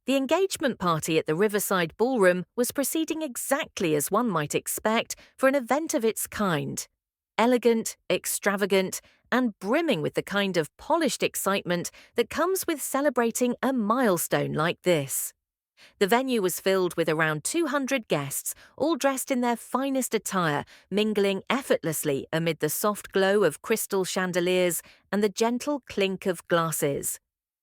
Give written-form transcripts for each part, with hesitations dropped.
The engagement party at the Riverside Ballroom was proceeding exactly as one might expect for an event of its kind. Elegant, extravagant, and brimming with the kind of polished excitement that comes with celebrating a milestone like this. The venue was filled with around 200 guests, all dressed in their finest attire, mingling effortlessly amid the soft glow of crystal chandeliers and the gentle clink of glasses.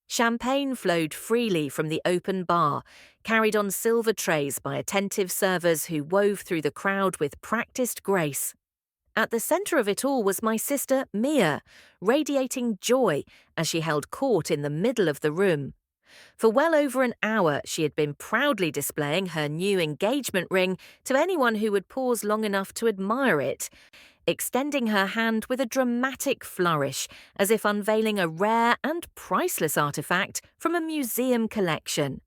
Champagne flowed freely from the open bar, carried on silver trays by attentive servers who wove through the crowd with practiced grace. At the centre of it all was my sister, Mia, radiating joy as she held court in the middle of the room. For well over an hour, she had been proudly displaying her new engagement ring to anyone who would pause long enough to admire it, extending her hand with a dramatic flourish, as if unveiling a rare and priceless artifact from a museum collection.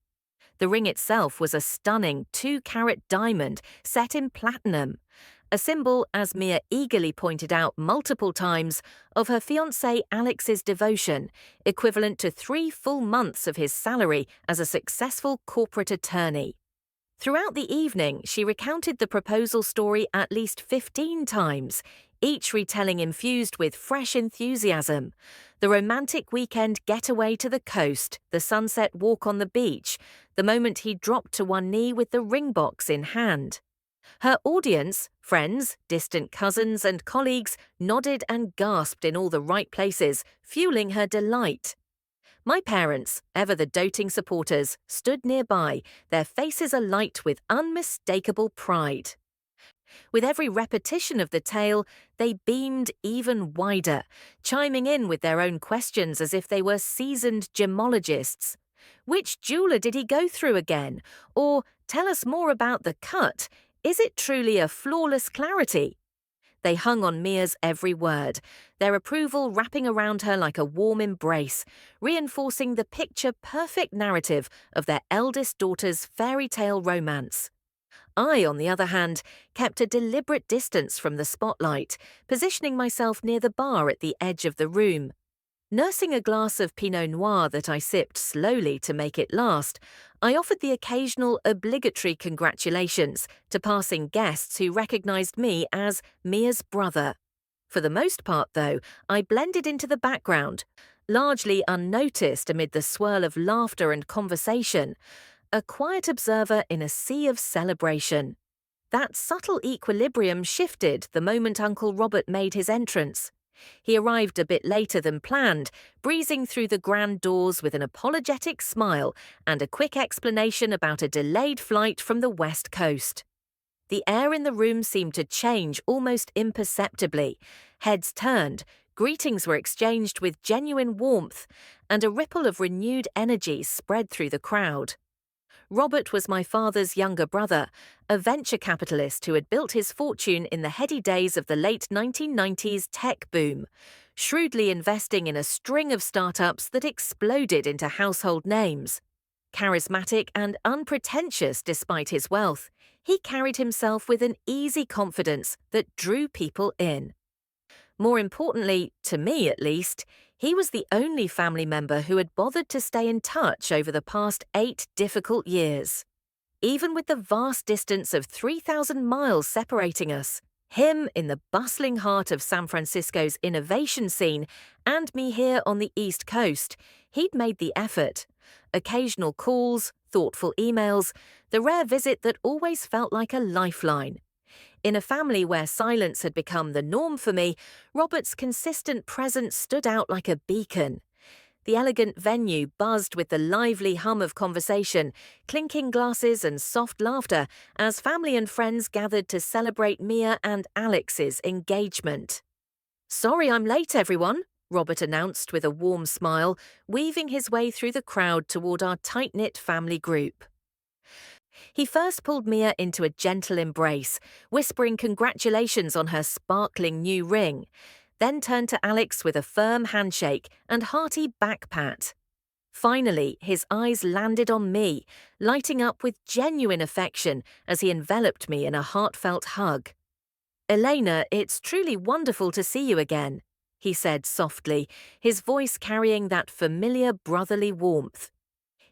The ring itself was a stunning 2-carat diamond set in platinum, a symbol, as Mia eagerly pointed out multiple times, of her fiancé Alex's devotion, equivalent to 3 full months of his salary as a successful corporate attorney. Throughout the evening, she recounted the proposal story at least 15 times, each retelling infused with fresh enthusiasm. The romantic weekend getaway to the coast, the sunset walk on the beach, the moment he dropped to one knee with the ring box in hand. Her audience, friends, distant cousins and colleagues, nodded and gasped in all the right places, fueling her delight. My parents, ever the doting supporters, stood nearby, their faces alight with unmistakable pride. With every repetition of the tale, they beamed even wider, chiming in with their own questions as if they were seasoned gemologists. Which jeweller did he go through again? Or, tell us more about the cut. Is it truly a flawless clarity? They hung on Mia's every word, their approval wrapping around her like a warm embrace, reinforcing the picture-perfect narrative of their eldest daughter's fairy tale romance. I, on the other hand, kept a deliberate distance from the spotlight, positioning myself near the bar at the edge of the room. Nursing a glass of Pinot Noir that I sipped slowly to make it last, I offered the occasional obligatory congratulations to passing guests who recognized me as Mia's brother. For the most part, though, I blended into the background, largely unnoticed amid the swirl of laughter and conversation, a quiet observer in a sea of celebration. That subtle equilibrium shifted the moment Uncle Robert made his entrance. He arrived a bit later than planned, breezing through the grand doors with an apologetic smile and a quick explanation about a delayed flight from the West Coast. The air in the room seemed to change almost imperceptibly. Heads turned, greetings were exchanged with genuine warmth, and a ripple of renewed energy spread through the crowd. Robert was my father's younger brother, a venture capitalist who had built his fortune in the heady days of the late 1990s tech boom, shrewdly investing in a string of startups that exploded into household names. Charismatic and unpretentious despite his wealth, he carried himself with an easy confidence that drew people in. More importantly, to me at least, he was the only family member who had bothered to stay in touch over the past 8 difficult years. Even with the vast distance of 3,000 miles separating us, him in the bustling heart of San Francisco's innovation scene and me here on the East Coast, he'd made the effort. Occasional calls, thoughtful emails, the rare visit that always felt like a lifeline. In a family where silence had become the norm for me, Robert's consistent presence stood out like a beacon. The elegant venue buzzed with the lively hum of conversation, clinking glasses and soft laughter as family and friends gathered to celebrate Mia and Alex's engagement. "Sorry I'm late, everyone," Robert announced with a warm smile, weaving his way through the crowd toward our tight-knit family group. He first pulled Mia into a gentle embrace, whispering congratulations on her sparkling new ring, then turned to Alex with a firm handshake and hearty back pat. Finally, his eyes landed on me, lighting up with genuine affection as he enveloped me in a heartfelt hug. "Elena, it's truly wonderful to see you again," he said softly, his voice carrying that familiar brotherly warmth.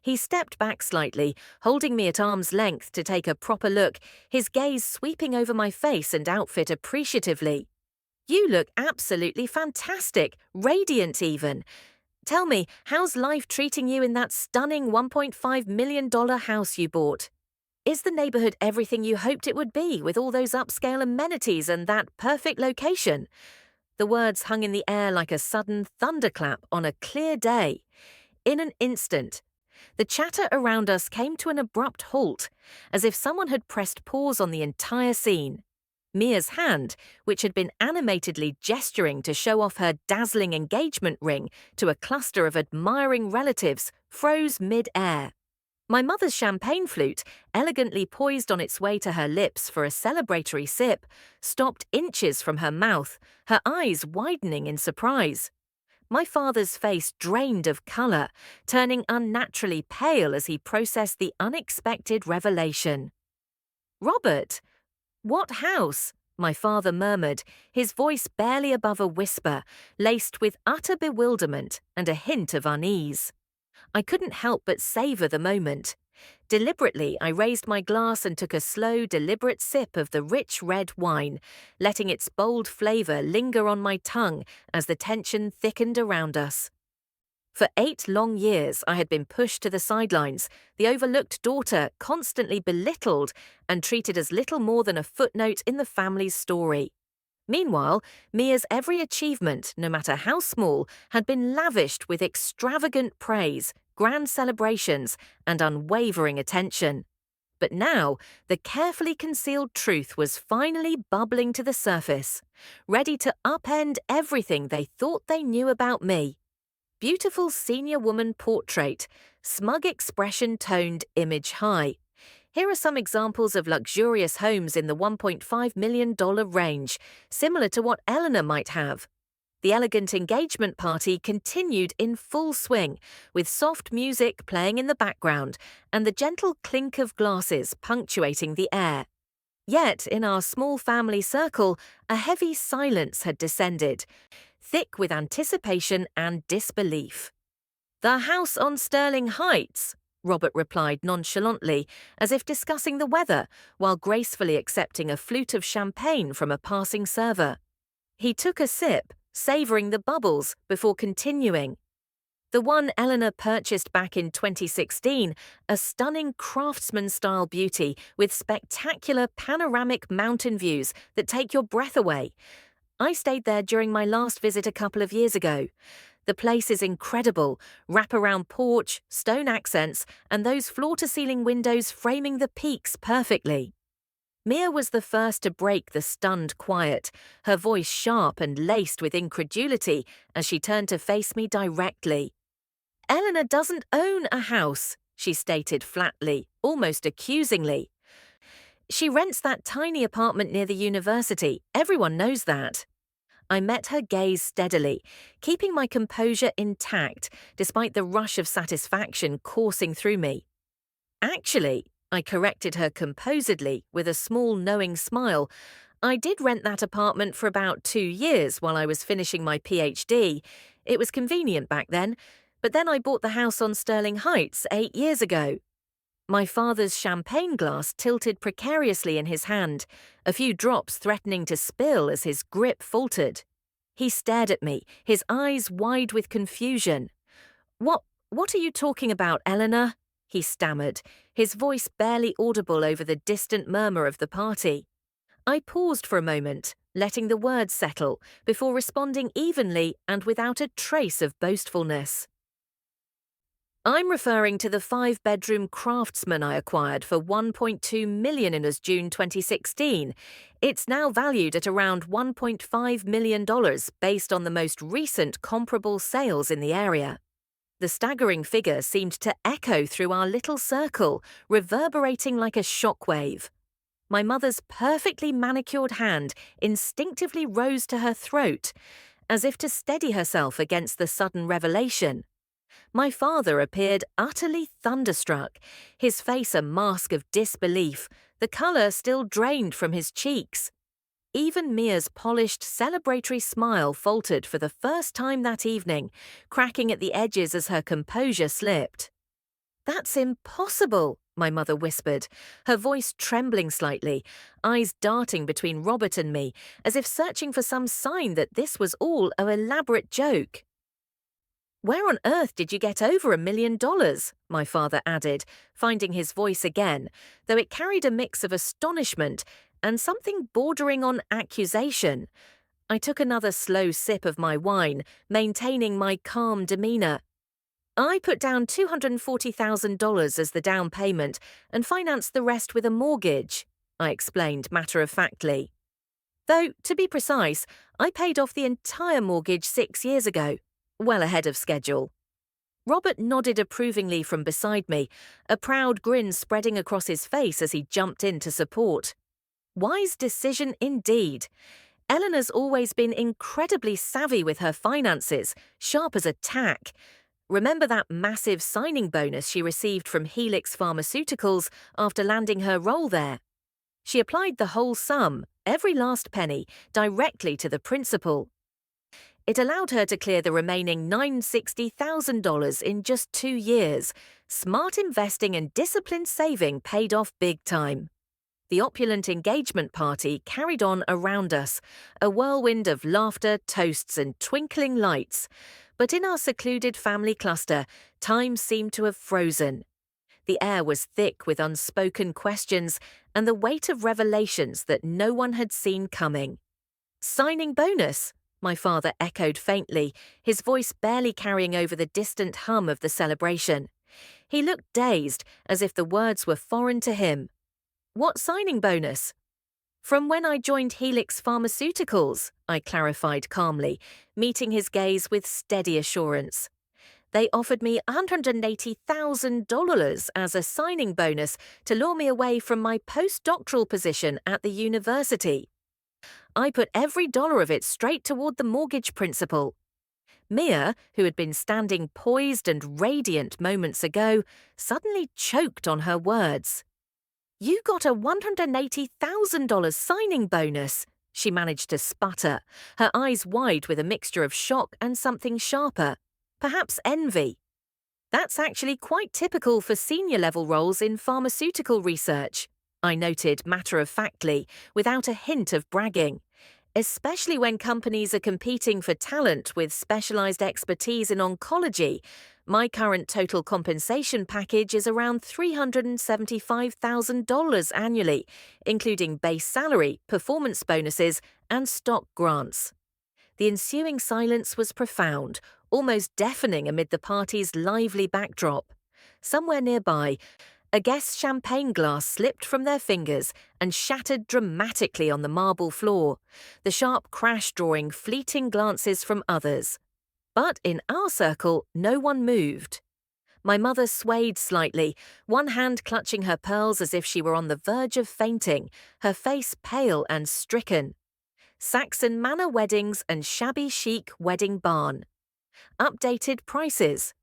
He stepped back slightly, holding me at arm's length to take a proper look, his gaze sweeping over my face and outfit appreciatively. "You look absolutely fantastic, radiant even. Tell me, how's life treating you in that stunning $1.5 million house you bought? Is the neighborhood everything you hoped it would be, with all those upscale amenities and that perfect location?" The words hung in the air like a sudden thunderclap on a clear day. In an instant, the chatter around us came to an abrupt halt, as if someone had pressed pause on the entire scene. Mia's hand, which had been animatedly gesturing to show off her dazzling engagement ring to a cluster of admiring relatives, froze mid-air. My mother's champagne flute, elegantly poised on its way to her lips for a celebratory sip, stopped inches from her mouth, her eyes widening in surprise. My father's face drained of colour, turning unnaturally pale as he processed the unexpected revelation. "Robert, what house?" my father murmured, his voice barely above a whisper, laced with utter bewilderment and a hint of unease. I couldn't help but savour the moment. Deliberately, I raised my glass and took a slow, deliberate sip of the rich red wine, letting its bold flavour linger on my tongue as the tension thickened around us. For 8 long years, I had been pushed to the sidelines, the overlooked daughter constantly belittled and treated as little more than a footnote in the family's story. Meanwhile, Mia's every achievement, no matter how small, had been lavished with extravagant praise, grand celebrations, and unwavering attention. But now, the carefully concealed truth was finally bubbling to the surface, ready to upend everything they thought they knew about me. Beautiful senior woman portrait, smug expression toned image high. Here are some examples of luxurious homes in the $1.5 million range, similar to what Elena might have. The elegant engagement party continued in full swing, with soft music playing in the background and the gentle clink of glasses punctuating the air. Yet, in our small family circle, a heavy silence had descended, thick with anticipation and disbelief. "The house on Sterling Heights," Robert replied nonchalantly, as if discussing the weather, while gracefully accepting a flute of champagne from a passing server. He took a sip, savouring the bubbles, before continuing. "The one Elena purchased back in 2016, a stunning craftsman-style beauty with spectacular panoramic mountain views that take your breath away. I stayed there during my last visit a couple of years ago. The place is incredible, wraparound porch, stone accents, and those floor-to-ceiling windows framing the peaks perfectly." Mia was the first to break the stunned quiet, her voice sharp and laced with incredulity as she turned to face me directly. "Elena doesn't own a house," she stated flatly, almost accusingly. "She rents that tiny apartment near the university. Everyone knows that." I met her gaze steadily, keeping my composure intact despite the rush of satisfaction coursing through me. "Actually," I corrected her composedly with a small knowing smile, "I did rent that apartment for about 2 years while I was finishing my PhD. It was convenient back then, but then I bought the house on Sterling Heights 8 years ago." My father's champagne glass tilted precariously in his hand, a few drops threatening to spill as his grip faltered. He stared at me, his eyes wide with confusion. What are you talking about, Elena?" he stammered, his voice barely audible over the distant murmur of the party. I paused for a moment, letting the words settle, before responding evenly and without a trace of boastfulness. "I'm referring to the 5-bedroom craftsman I acquired for $1.2 million in June 2016. It's now valued at around $1.5 million based on the most recent comparable sales in the area." The staggering figure seemed to echo through our little circle, reverberating like a shockwave. My mother's perfectly manicured hand instinctively rose to her throat, as if to steady herself against the sudden revelation. My father appeared utterly thunderstruck, his face a mask of disbelief, the colour still drained from his cheeks. Even Mia's polished, celebratory smile faltered for the first time that evening, cracking at the edges as her composure slipped. That's impossible, my mother whispered, her voice trembling slightly, eyes darting between Robert and me, as if searching for some sign that this was all an elaborate joke. Where on earth did you get over $1 million? My father added, finding his voice again, though it carried a mix of astonishment and something bordering on accusation. I took another slow sip of my wine, maintaining my calm demeanor. I put down $240,000 as the down payment and financed the rest with a mortgage, I explained matter-of-factly. Though, to be precise, I paid off the entire mortgage 6 years ago, well ahead of schedule. Robert nodded approvingly from beside me, a proud grin spreading across his face as he jumped in to support. Wise decision indeed. Elena's always been incredibly savvy with her finances, sharp as a tack. Remember that massive signing bonus she received from Helix Pharmaceuticals after landing her role there? She applied the whole sum, every last penny, directly to the principal. It allowed her to clear the remaining $960,000 in just 2 years. Smart investing and disciplined saving paid off big time. The opulent engagement party carried on around us, a whirlwind of laughter, toasts, and twinkling lights. But in our secluded family cluster, time seemed to have frozen. The air was thick with unspoken questions and the weight of revelations that no one had seen coming. Signing bonus, my father echoed faintly, his voice barely carrying over the distant hum of the celebration. He looked dazed, as if the words were foreign to him. What signing bonus? From when I joined Helix Pharmaceuticals, I clarified calmly, meeting his gaze with steady assurance. They offered me $180,000 as a signing bonus to lure me away from my postdoctoral position at the university. I put every dollar of it straight toward the mortgage principal. Mia, who had been standing poised and radiant moments ago, suddenly choked on her words. You got a $180,000 signing bonus, she managed to sputter, her eyes wide with a mixture of shock and something sharper, perhaps envy. That's actually quite typical for senior-level roles in pharmaceutical research, I noted matter-of-factly, without a hint of bragging. Especially when companies are competing for talent with specialized expertise in oncology. My current total compensation package is around $375,000 annually, including base salary, performance bonuses, and stock grants. The ensuing silence was profound, almost deafening amid the party's lively backdrop. Somewhere nearby, a guest's champagne glass slipped from their fingers and shattered dramatically on the marble floor, the sharp crash drawing fleeting glances from others. But in our circle, no one moved. My mother swayed slightly, one hand clutching her pearls as if she were on the verge of fainting, her face pale and stricken. Saxon Manor weddings and shabby chic wedding barn. Updated prices.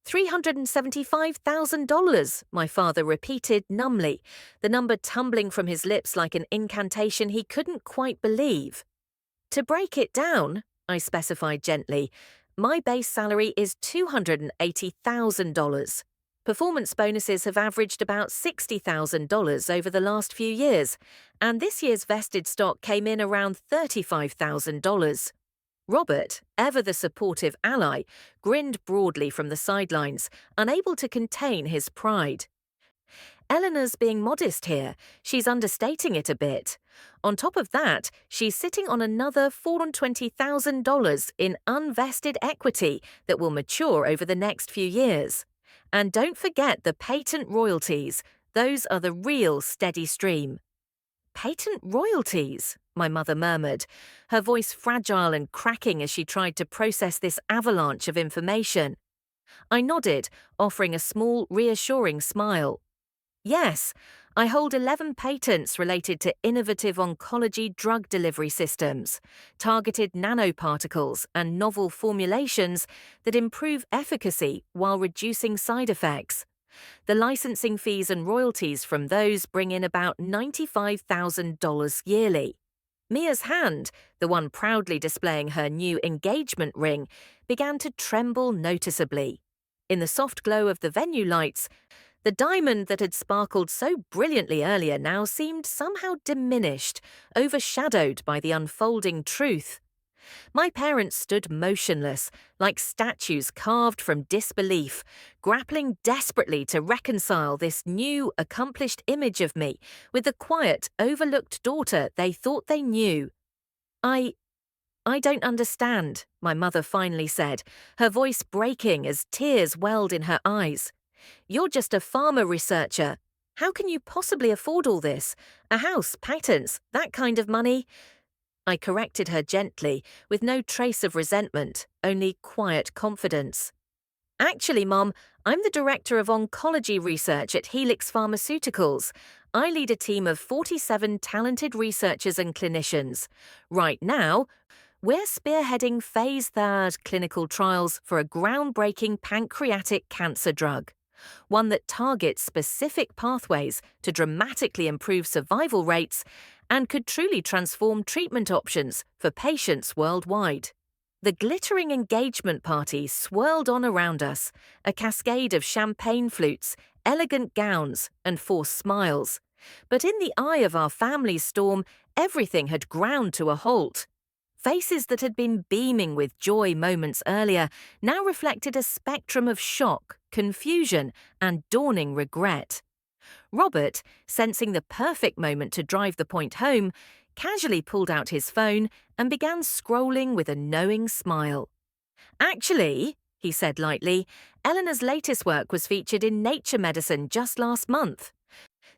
$375,000, my father repeated numbly, the number tumbling from his lips like an incantation he couldn't quite believe. To break it down, I specified gently, my base salary is $280,000. Performance bonuses have averaged about $60,000 over the last few years, and this year's vested stock came in around $35,000. Robert, ever the supportive ally, grinned broadly from the sidelines, unable to contain his pride. Elena's being modest here. She's understating it a bit. On top of that, she's sitting on another $420,000 in unvested equity that will mature over the next few years. And don't forget the patent royalties. Those are the real steady stream. Patent royalties, my mother murmured, her voice fragile and cracking as she tried to process this avalanche of information. I nodded, offering a small, reassuring smile. Yes, I hold 11 patents related to innovative oncology drug delivery systems, targeted nanoparticles, and novel formulations that improve efficacy while reducing side effects. The licensing fees and royalties from those bring in about $95,000 yearly. Mia's hand, the one proudly displaying her new engagement ring, began to tremble noticeably. In the soft glow of the venue lights, the diamond that had sparkled so brilliantly earlier now seemed somehow diminished, overshadowed by the unfolding truth. My parents stood motionless, like statues carved from disbelief, grappling desperately to reconcile this new, accomplished image of me with the quiet, overlooked daughter they thought they knew. I don't understand, my mother finally said, her voice breaking as tears welled in her eyes. You're just a pharma researcher. How can you possibly afford all this? A house, patents, that kind of money? I corrected her gently, with no trace of resentment, only quiet confidence. Actually, Mom, I'm the director of oncology research at Helix Pharmaceuticals. I lead a team of 47 talented researchers and clinicians. Right now, we're spearheading phase 3 clinical trials for a groundbreaking pancreatic cancer drug, one that targets specific pathways to dramatically improve survival rates and could truly transform treatment options for patients worldwide. The glittering engagement party swirled on around us, a cascade of champagne flutes, elegant gowns, and forced smiles. But in the eye of our family's storm, everything had ground to a halt. Faces that had been beaming with joy moments earlier now reflected a spectrum of shock, confusion, and dawning regret. Robert, sensing the perfect moment to drive the point home, casually pulled out his phone and began scrolling with a knowing smile. Actually, he said lightly, Elena's latest work was featured in Nature Medicine just last month.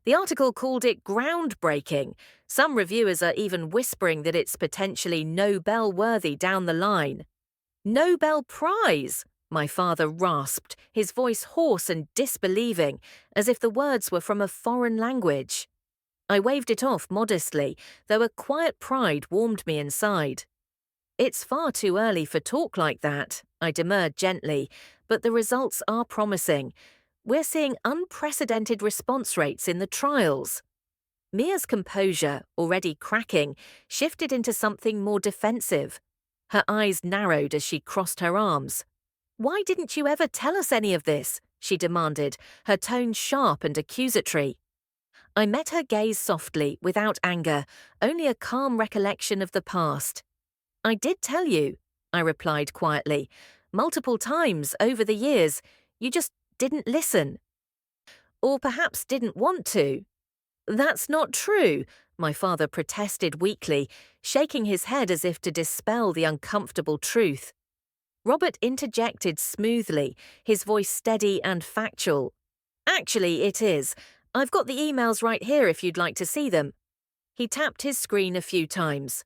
The article called it groundbreaking. Some reviewers are even whispering that it's potentially Nobel-worthy down the line. Nobel Prize, my father rasped, his voice hoarse and disbelieving, as if the words were from a foreign language. I waved it off modestly, though a quiet pride warmed me inside. It's far too early for talk like that, I demurred gently, but the results are promising. We're seeing unprecedented response rates in the trials. Mia's composure, already cracking, shifted into something more defensive. Her eyes narrowed as she crossed her arms. Why didn't you ever tell us any of this? She demanded, her tone sharp and accusatory. I met her gaze softly, without anger, only a calm recollection of the past. I did tell you, I replied quietly, multiple times over the years. You just didn't listen. Or perhaps didn't want to. That's not true, my father protested weakly, shaking his head as if to dispel the uncomfortable truth. Robert interjected smoothly, his voice steady and factual. Actually, it is. I've got the emails right here if you'd like to see them. He tapped his screen a few times.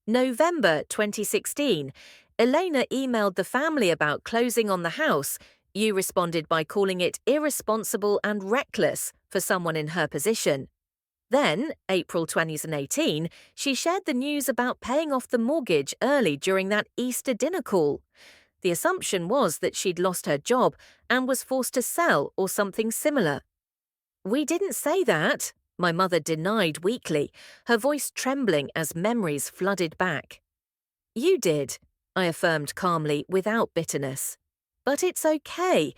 November 2016. Elena emailed the family about closing on the house. You responded by calling it irresponsible and reckless for someone in her position. Then, April 2018, she shared the news about paying off the mortgage early during that Easter dinner call. The assumption was that she'd lost her job and was forced to sell or something similar. We didn't say that, my mother denied weakly, her voice trembling as memories flooded back. You did, I affirmed calmly, without bitterness. But it's okay.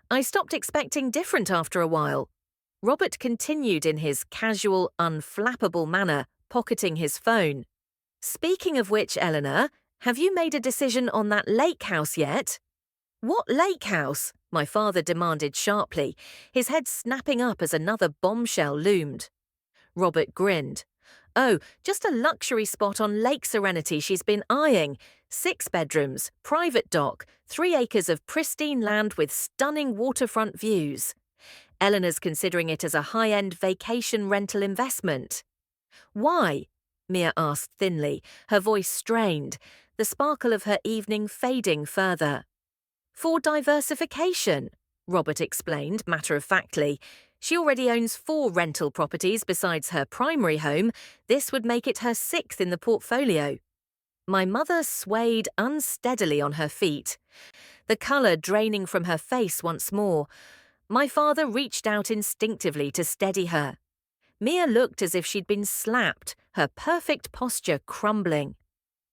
I stopped expecting different after a while. Robert continued in his casual, unflappable manner, pocketing his phone. Speaking of which, Eleanor, have you made a decision on that lake house yet? What lake house? My father demanded sharply, his head snapping up as another bombshell loomed. Robert grinned. Oh, just a luxury spot on Lake Serenity she's been eyeing. 6 bedrooms, private dock, 3 acres of pristine land with stunning waterfront views. Eleanor's considering it as a high-end vacation rental investment. Why? Mia asked thinly, her voice strained, the sparkle of her evening fading further. For diversification, Robert explained matter-of-factly. She already owns 4 rental properties besides her primary home. This would make it her 6th in the portfolio. My mother swayed unsteadily on her feet, the colour draining from her face once more. My father reached out instinctively to steady her. Mia looked as if she'd been slapped, her perfect posture crumbling.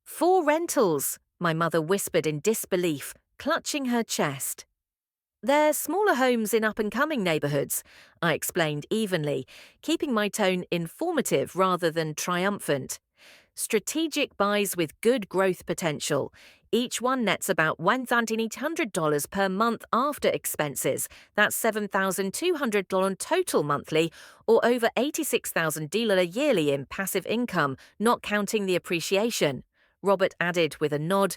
4 rentals, my mother whispered in disbelief, clutching her chest. They're smaller homes in up-and-coming neighbourhoods, I explained evenly, keeping my tone informative rather than triumphant. Strategic buys with good growth potential. Each one nets about $1,800 per month after expenses. That's $7,200 total monthly, or over $86,000 yearly in passive income, not counting the appreciation. Robert added with a nod.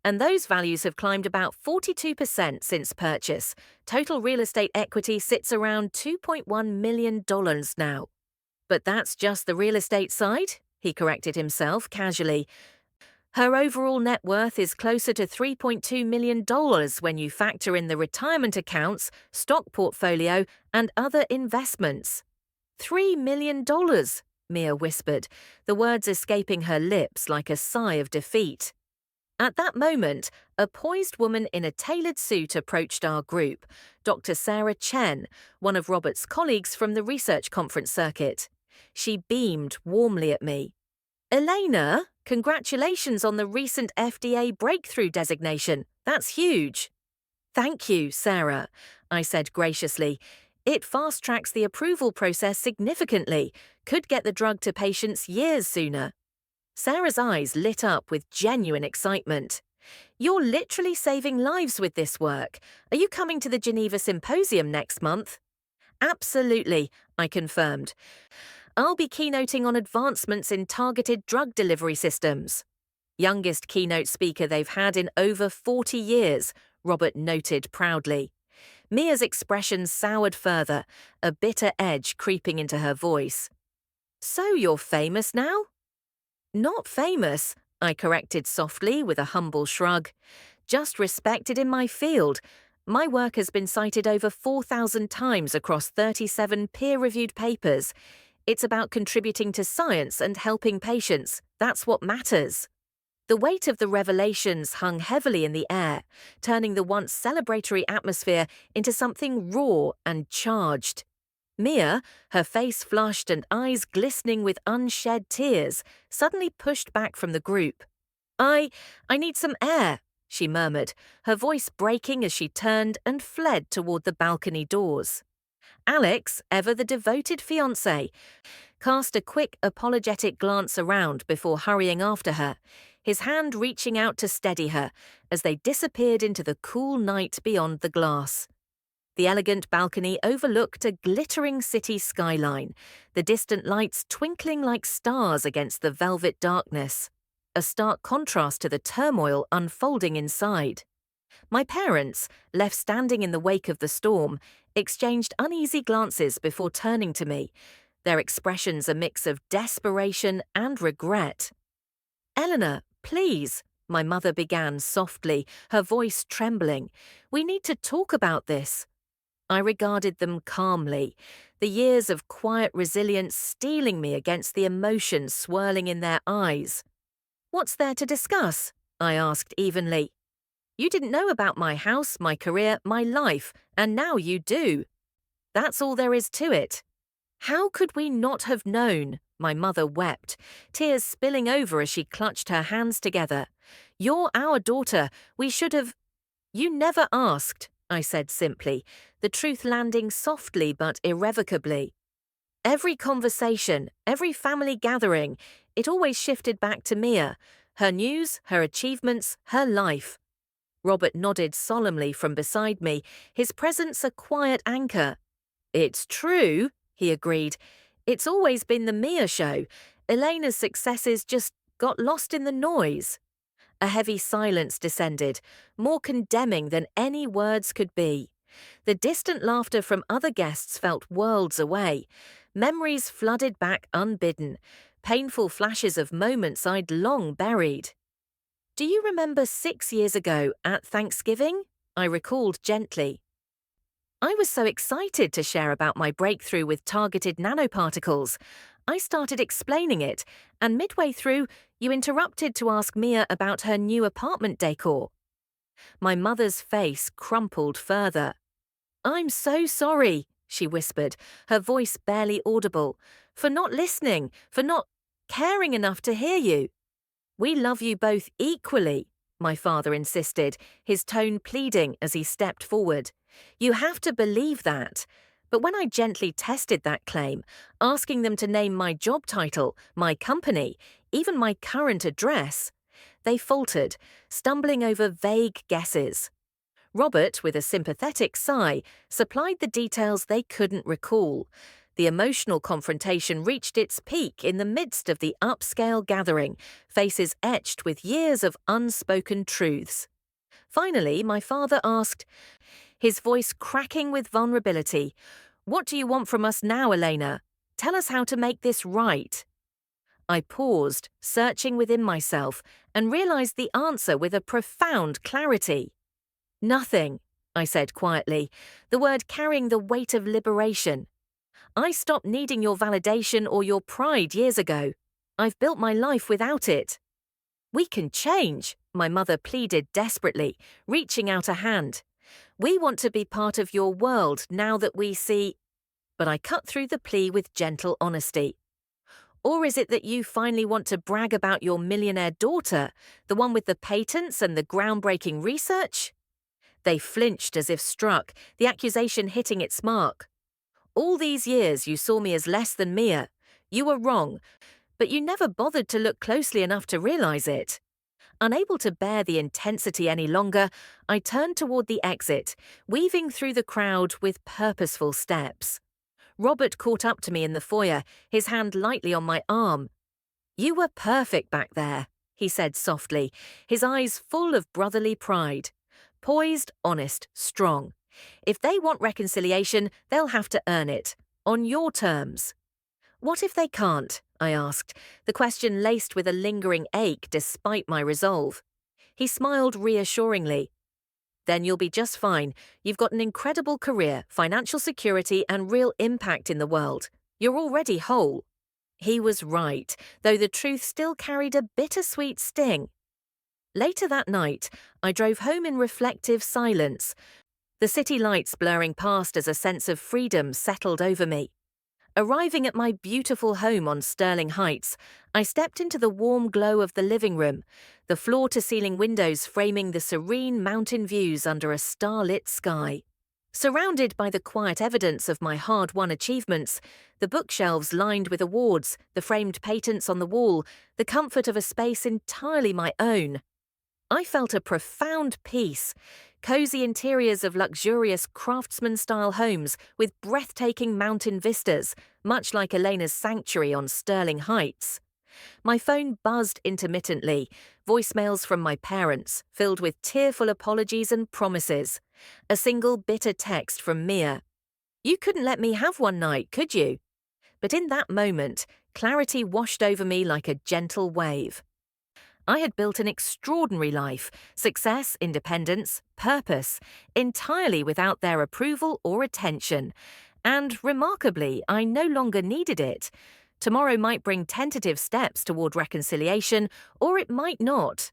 And those values have climbed about 42% since purchase. Total real estate equity sits around $2.1 million now. But that's just the real estate side, he corrected himself casually. Her overall net worth is closer to $3.2 million when you factor in the retirement accounts, stock portfolio, and other investments. $3 million, Mia whispered, the words escaping her lips like a sigh of defeat. At that moment, a poised woman in a tailored suit approached our group, Dr. Sarah Chen, one of Robert's colleagues from the research conference circuit. She beamed warmly at me. Elena, congratulations on the recent FDA breakthrough designation. That's huge. Thank you, Sarah, I said graciously. It fast-tracks the approval process significantly, could get the drug to patients years sooner. Sarah's eyes lit up with genuine excitement. You're literally saving lives with this work. Are you coming to the Geneva Symposium next month? Absolutely, I confirmed. I'll be keynoting on advancements in targeted drug delivery systems. Youngest keynote speaker they've had in over 40 years, Robert noted proudly. Mia's expression soured further, a bitter edge creeping into her voice. So you're famous now? Not famous, I corrected softly with a humble shrug. Just respected in my field. My work has been cited over 4,000 times across 37 peer-reviewed papers. It's about contributing to science and helping patients. That's what matters. The weight of the revelations hung heavily in the air, turning the once celebratory atmosphere into something raw and charged. Mia, her face flushed and eyes glistening with unshed tears, suddenly pushed back from the group. I need some air, she murmured, her voice breaking as she turned and fled toward the balcony doors. Alex, ever the devoted fiancé, cast a quick, apologetic glance around before hurrying after her, his hand reaching out to steady her as they disappeared into the cool night beyond the glass. The elegant balcony overlooked a glittering city skyline, the distant lights twinkling like stars against the velvet darkness, a stark contrast to the turmoil unfolding inside. My parents, left standing in the wake of the storm, exchanged uneasy glances before turning to me, their expressions a mix of desperation and regret. Elena, please, my mother began softly, her voice trembling. We need to talk about this. I regarded them calmly, the years of quiet resilience steeling me against the emotion swirling in their eyes. What's there to discuss? I asked evenly. You didn't know about my house, my career, my life, and now you do. That's all there is to it. How could we not have known? My mother wept, tears spilling over as she clutched her hands together. You're our daughter. We should have. You never asked, I said simply, the truth landing softly but irrevocably. Every conversation, every family gathering, it always shifted back to Mia, her news, her achievements, her life. Robert nodded solemnly from beside me, his presence a quiet anchor. It's true, he agreed. It's always been the Mia show. Elena's successes just got lost in the noise. A heavy silence descended, more condemning than any words could be. The distant laughter from other guests felt worlds away. Memories flooded back unbidden, painful flashes of moments I'd long buried. Do you remember 6 years ago at Thanksgiving? I recalled gently. I was so excited to share about my breakthrough with targeted nanoparticles. I started explaining it, and midway through, you interrupted to ask Mia about her new apartment decor. My mother's face crumpled further. I'm so sorry, she whispered, her voice barely audible, for not listening, for not caring enough to hear you. We love you both equally, my father insisted, his tone pleading as he stepped forward. You have to believe that. But when I gently tested that claim, asking them to name my job title, my company, even my current address, they faltered, stumbling over vague guesses. Robert, with a sympathetic sigh, supplied the details they couldn't recall. The emotional confrontation reached its peak in the midst of the upscale gathering, faces etched with years of unspoken truths. Finally, my father asked, his voice cracking with vulnerability, "What do you want from us now, Elena? Tell us how to make this right." I paused, searching within myself, and realized the answer with a profound clarity. "Nothing," I said quietly, the word carrying the weight of liberation. "I stopped needing your validation or your pride years ago. I've built my life without it." "We can change," my mother pleaded desperately, reaching out a hand. "We want to be part of your world now that we see—" But I cut through the plea with gentle honesty. "Or is it that you finally want to brag about your millionaire daughter, the one with the patents and the groundbreaking research?" They flinched as if struck, the accusation hitting its mark. "All these years you saw me as less than Mia. You were wrong, but you never bothered to look closely enough to realize it." Unable to bear the intensity any longer, I turned toward the exit, weaving through the crowd with purposeful steps. Robert caught up to me in the foyer, his hand lightly on my arm. "You were perfect back there," he said softly, his eyes full of brotherly pride. "Poised, honest, strong. If they want reconciliation, they'll have to earn it, on your terms." "What if they can't?" I asked, the question laced with a lingering ache despite my resolve. He smiled reassuringly. "Then you'll be just fine. You've got an incredible career, financial security, and real impact in the world. You're already whole." He was right, though the truth still carried a bittersweet sting. Later that night, I drove home in reflective silence, the city lights blurring past as a sense of freedom settled over me. Arriving at my beautiful home on Sterling Heights, I stepped into the warm glow of the living room, the floor-to-ceiling windows framing the serene mountain views under a starlit sky. Surrounded by the quiet evidence of my hard-won achievements, the bookshelves lined with awards, the framed patents on the wall, the comfort of a space entirely my own, I felt a profound peace. Cozy interiors of luxurious craftsman-style homes with breathtaking mountain vistas, much like Elena's sanctuary on Sterling Heights. My phone buzzed intermittently, voicemails from my parents, filled with tearful apologies and promises. A single bitter text from Mia. "You couldn't let me have one night, could you?" But in that moment, clarity washed over me like a gentle wave. I had built an extraordinary life, success, independence, purpose, entirely without their approval or attention. And, remarkably, I no longer needed it. Tomorrow might bring tentative steps toward reconciliation, or it might not.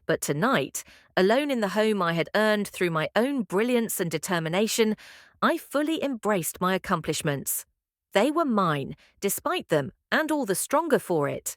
But tonight, alone in the home I had earned through my own brilliance and determination, I fully embraced my accomplishments. They were mine, despite them, and all the stronger for it.